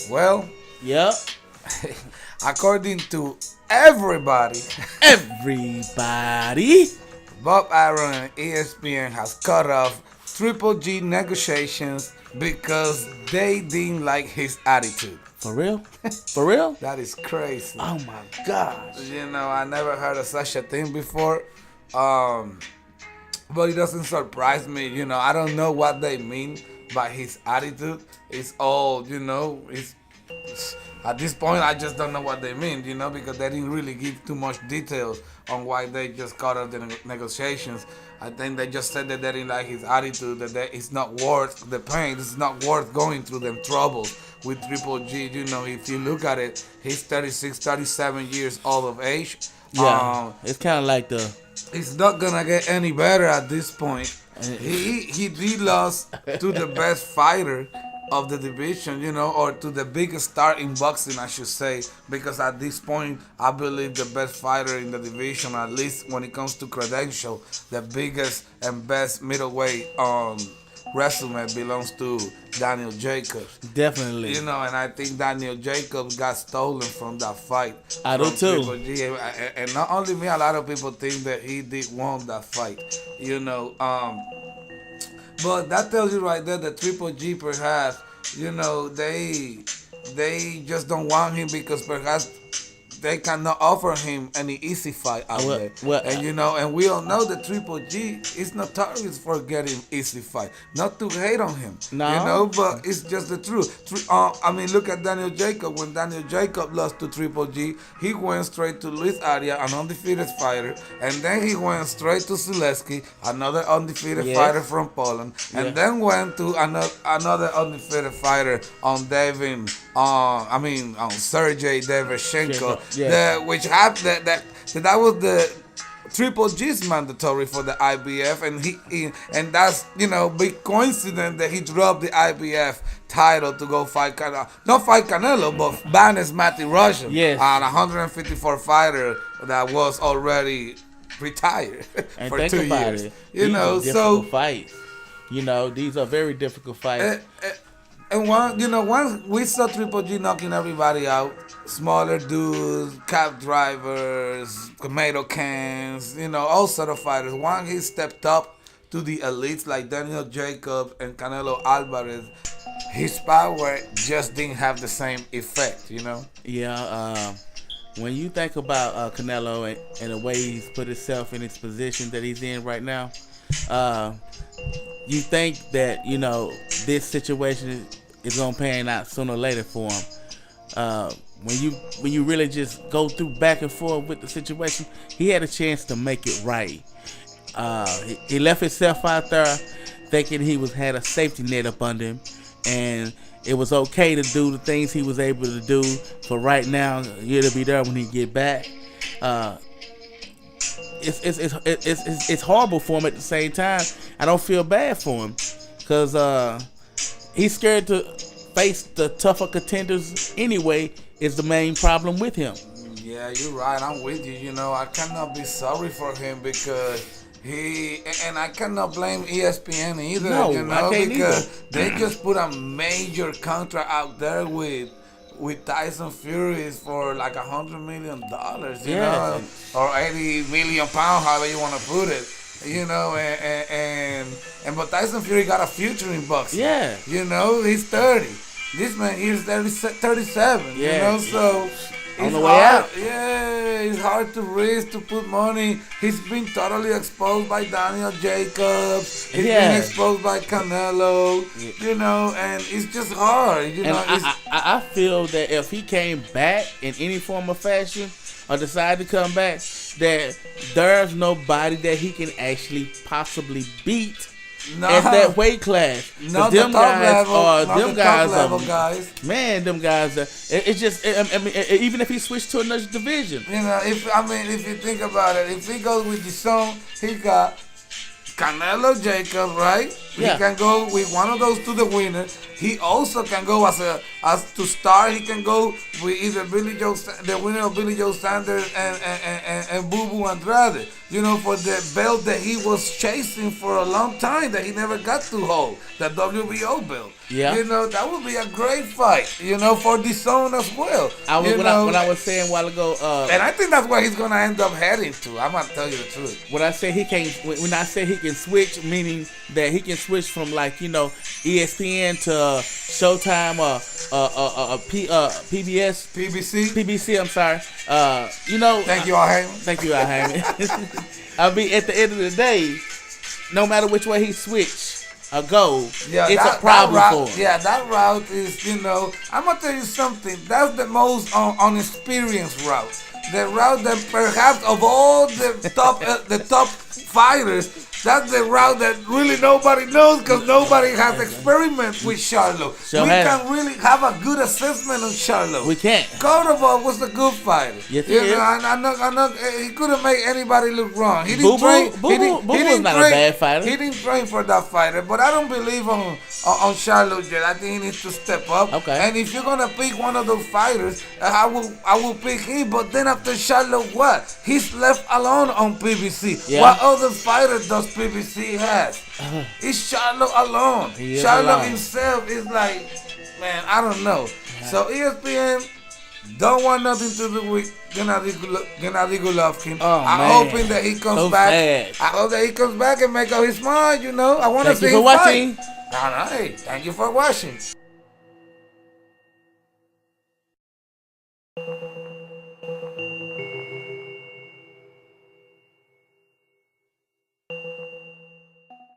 Well, Yep. according to everybody, Everybody. Bob Arum and ESPN has cut off Triple G negotiations because they didn't like his attitude. For real? For real? That is crazy. Oh my gosh. You know, I never heard of such a thing before. Um, but it doesn't surprise me. You know, I don't know what they mean by his attitude. It's all, at this point, I just don't know what they mean, because they didn't really give too much details on why they just cut off the negotiations. I think they just said that they didn't like his attitude, that it's not worth the pain, it's not worth going through them troubles with Triple G. If you look at it, he's 36, 37 years old of age. Yeah. It's kind of like the. It's not gonna get any better at this point. He lost to the best fighter of the division, or to the biggest star in boxing, I should say, because at this point, I believe the best fighter in the division, at least when it comes to credential, the biggest and best middleweight resume belongs to Daniel Jacobs. Definitely. And I think Daniel Jacobs got stolen from that fight. I do too. Triple G. And not only me, a lot of people think that he did won that fight. But that tells you right there that Triple G perhaps, they just don't want him because perhaps they cannot offer him any easy fight out there. And we all know that Triple G is notorious for getting easy fight. Not to hate on him, but it's just the truth. Look at Daniel Jacob. When Daniel Jacob lost to Triple G, he went straight to Luis Arias, an undefeated fighter, and then he went straight to Zaleski, another undefeated fighter from Poland, and then went to another undefeated fighter on Sergey Derevyanchenko. Which happened that was the Triple G's mandatory for the IBF, and that's big coincidence that he dropped the IBF title to go fight not fight Canelo, but banish Matty Russian, yes, an 154 fighter that was already retired and for think 2 about years. It. These are difficult fights. These are very difficult fights. And once we saw Triple G knocking everybody out, smaller dudes, cab drivers, tomato cans, all sort of fighters. Once he stepped up to the elites like Daniel Jacob and Canelo Alvarez, his power just didn't have the same effect, Yeah, when you think about Canelo and the way he's put himself in his position that he's in right now, you think that, this situation is going to pan out sooner or later for him. When you really just go through back and forth with the situation, he had a chance to make it right. He left himself out there thinking he had a safety net up under him, and it was okay to do the things he was able to do. For right now, he'll be there when he get back. It's horrible for him at the same time. I don't feel bad for him because he's scared to face the tougher contenders anyway. Is the main problem with him. Yeah, you're right. I'm with you. I cannot be sorry for him because and I cannot blame ESPN either. No, I can't because either. They just put a major contract out there with Tyson Fury for like $100 million, or 80 million pounds, however you want to put it. But Tyson Fury got a future in boxing. Yeah. He's 30. This man is 37, so on the way out. Yeah, it's hard to risk to put money. He's been totally exposed by Daniel Jacobs. He's been exposed by Canelo, and it's just hard. I feel that if he came back in any form or fashion or decided to come back, that there's nobody that he can actually possibly beat. At that weight class, not them the top guys level, are not them the guys top level guys. Man, them guys. It's just. Even if he switched to another division, if you think about it, if he goes with the song, he got Canelo Jacob, right? Yeah. He can go with one of those to the winner. He also can go as to start. He can go with either the winner of Billy Joe Sanders and Boo Boo Andrade. You know, for the belt that he was chasing for a long time that he never got to hold, the WBO belt. Yeah. You know, that would be a great fight, you know, for the zone as well. What I was saying a while ago. And I think that's where he's going to end up heading to. I'm going to tell you the truth. When I say he can't, when I say he can switch, meaning that he can switch from like, you know, ESPN to Showtime or PBS. PBC, I'm sorry. You know. Thank you, Al Heyman. Thank you, Al Heyman. I mean, at the end of the day, no matter which way he switch or go, it's a problem for him. Yeah, that route is, you know, I'm going to tell you something. That's the most unexperienced route. The route that perhaps of all the top fighters, that's the route that really nobody knows because nobody has experimented with Charlo. We can really have a good assessment on Charlo. We can't. Cordova was a good fighter. Yes, he is. I know, he couldn't make anybody look wrong. He didn't Boo-Boo's not a bad fighter. He didn't train for that fighter, but I don't believe on Charlo yet. I think he needs to step up. Okay. And if you're gonna pick one of those fighters, I will pick him. But then after Charlo, what? He's left alone on PBC. Yeah. What other fighter does PBC has? It's Charlo alone. Charlo himself is like, man, I don't know. So ESPN don't want nothing to do with Gennady Golovkin. I'm hoping that he comes back. I hope that he comes back and make up his mind. You know, I want to see him fight. Thank you for watching. Hey, thank you for watching.